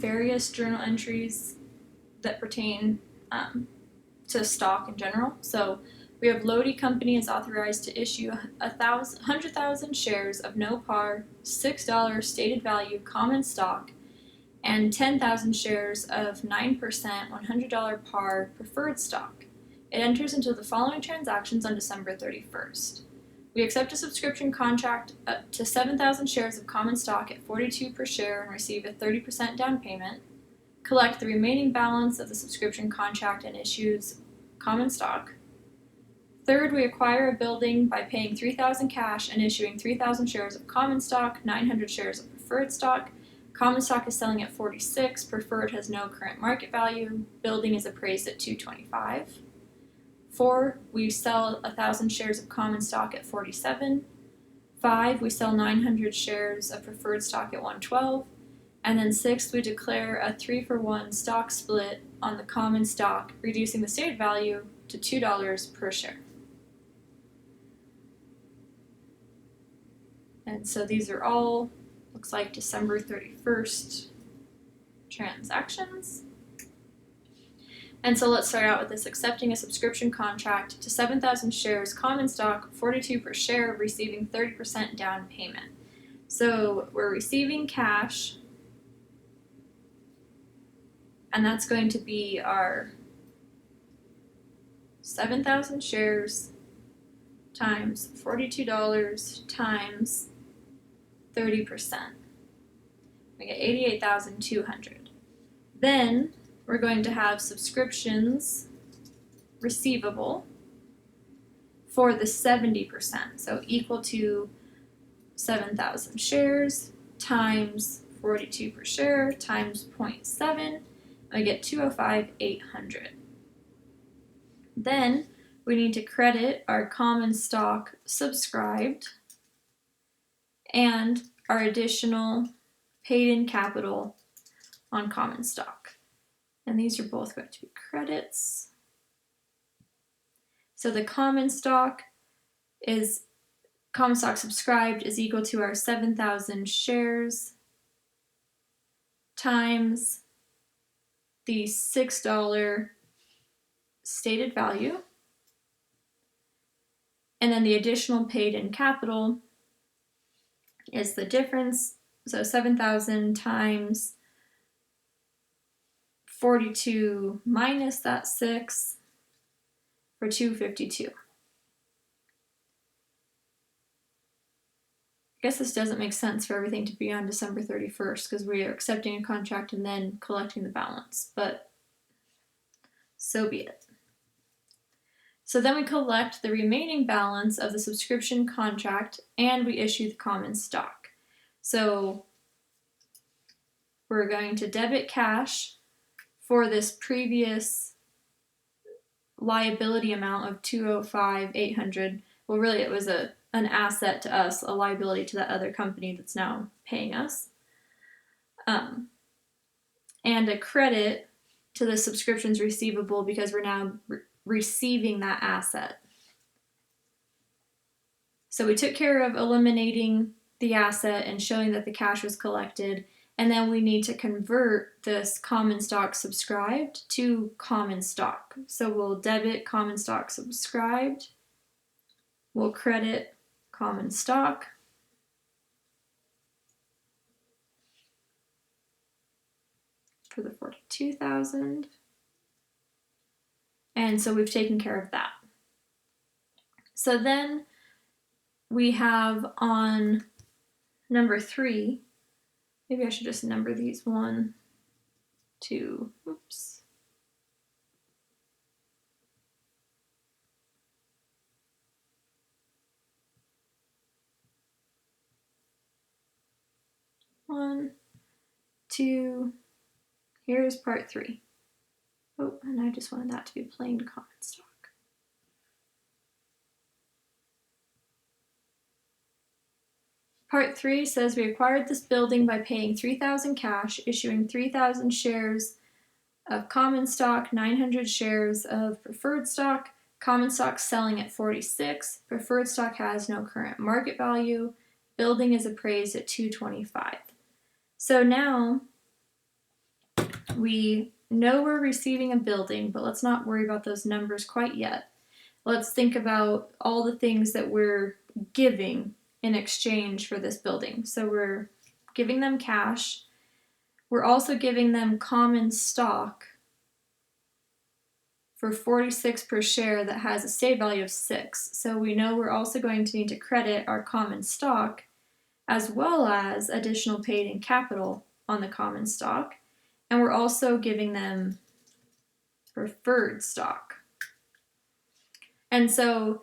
various journal entries that pertain to stock in general. So we have Lodi Company is authorized to issue 100,000 shares of no par, $6 stated value common stock, and 10,000 shares of 9% $100 par preferred stock. It enters into the following transactions on December 31st. We accept a subscription contract up to 7,000 shares of common stock at $42 per share and receive a 30% down payment. Collect the remaining balance of the subscription contract and issues common stock. Third, we acquire a building by paying $3,000 cash and issuing 3,000 shares of common stock, 900 shares of preferred stock. Common stock is selling at $46, preferred has no current market value, building is appraised at $225. 4, we sell 1,000 shares of common stock at $47. 5, we sell 900 shares of preferred stock at $112. And then 6, we declare a 3-for-1 stock split on the common stock, reducing the stated value to $2 per share. And so these are all, looks like December 31st transactions. And so let's start out with this: accepting a subscription contract to 7,000 shares common stock, $42 per share, receiving 30% down payment. So we're receiving cash, and that's going to be our 7,000 shares times $42 times 30%. We get $88,200. Then we're going to have subscriptions receivable for the 70%, so equal to 7,000 shares times 42 per share times 0.7, and we get $205,800. Then we need to credit our common stock subscribed and our additional paid-in capital on common stock. And these are both going to be credits. So the common stock subscribed is equal to our 7,000 shares times the $6 stated value. And then the additional paid-in capital is the difference. So 7,000 times 42 minus that 6 for $252. I guess this doesn't make sense for everything to be on December 31st because we are accepting a contract and then collecting the balance, but so be it. So then we collect the remaining balance of the subscription contract and we issue the common stock. So we're going to debit cash for this previous liability amount of $205,800. Well, really it was an asset to us, a liability to that other company that's now paying us. And a credit to the subscriptions receivable because we're now receiving that asset. So we took care of eliminating the asset and showing that the cash was collected, and then we need to convert this common stock subscribed to common stock. So we'll debit common stock subscribed, we'll credit common stock, for the 42,000. And so we've taken care of that. So then we have on number 3, maybe I should just number these 1, 2, oops. One, 2, here's part 3. Oh, and I just wanted that to be plain common stock. Part 3 says we acquired this building by paying $3,000 cash, issuing 3,000 shares of common stock, 900 shares of preferred stock. Common stock selling at $46. Preferred stock has no current market value. Building is appraised at $225. So now we know we're receiving a building, but let's not worry about those numbers quite yet. Let's think about all the things that we're giving in exchange for this building. So we're giving them cash. We're also giving them common stock for 46 per share that has a stated value of 6. So we know we're also going to need to credit our common stock as well as additional paid in capital on the common stock. And we're also giving them preferred stock. And so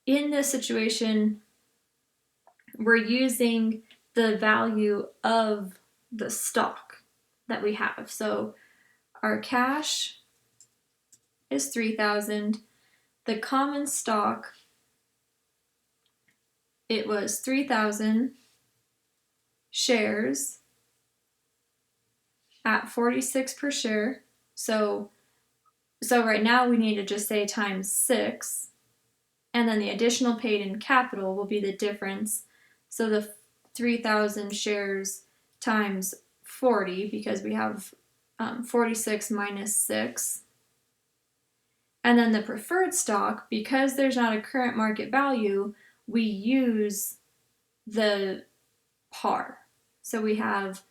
in this situation, we're using the value of the stock that we have. So our cash is 3,000. The common stock, it was 3,000 shares at 46 per share. So right now we need to just say times 6, and then the additional paid in capital will be the difference. So the 3,000 shares times 40, because we have 46 minus 6. And then the preferred stock, because there's not a current market value, we use the par. So we have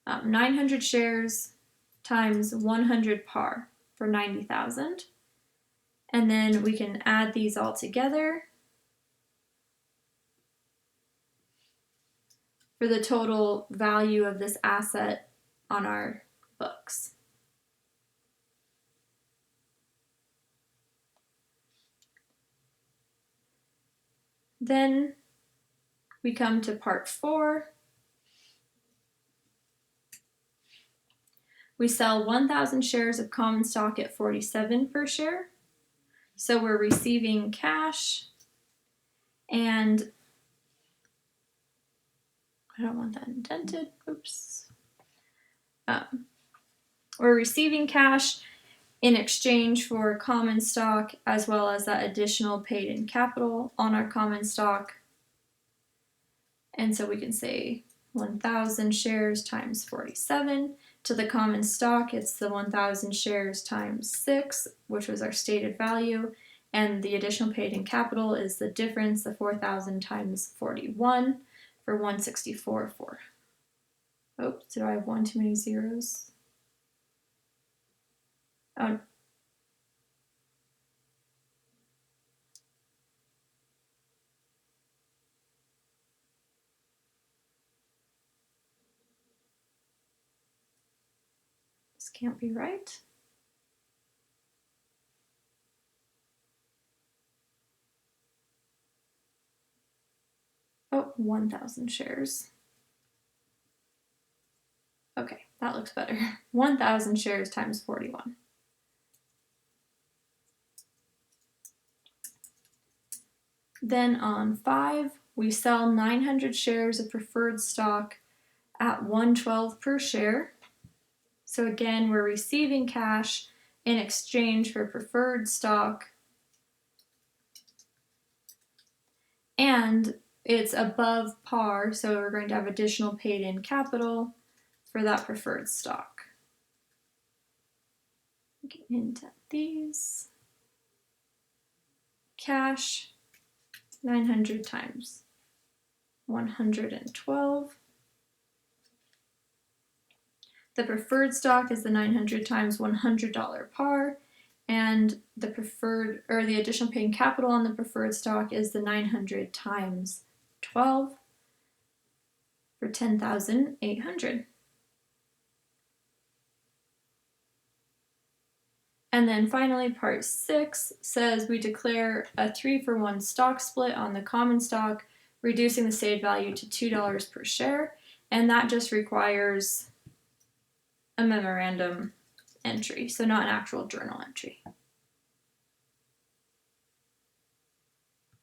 900 shares times 100 par for 90,000. And then we can add these all together for the total value of this asset on our books. Then we come to part 4. We sell 1,000 shares of common stock at 47 per share. So we're receiving cash, and I don't want that indented. Oops. We're receiving cash in exchange for common stock as well as that additional paid in capital on our common stock. And so we can say 1,000 shares times 47. To the common stock, it's the 1,000 shares times 6, which was our stated value. And the additional paid in capital is the difference, the 4,000 times 41 for 164.4. Oh, did I have one too many zeros? Oh. This can't be right. Oh, 1,000 shares. Okay, that looks better. 1,000 shares times 41. Then on 5, we sell 900 shares of preferred stock at 112 per share. So again, we're receiving cash in exchange for preferred stock, and it's above par, so we're going to have additional paid in capital for that preferred stock. Get into these. Cash, 900 times 112. The preferred stock is the 900 times $100 par, and the preferred, or the additional paid in capital on the preferred stock is the 900 times 12 for 10,800. And then finally, part 6 says we declare a 3-for-1 stock split on the common stock, reducing the stated value to $2 per share, and that just requires a memorandum entry, so not an actual journal entry.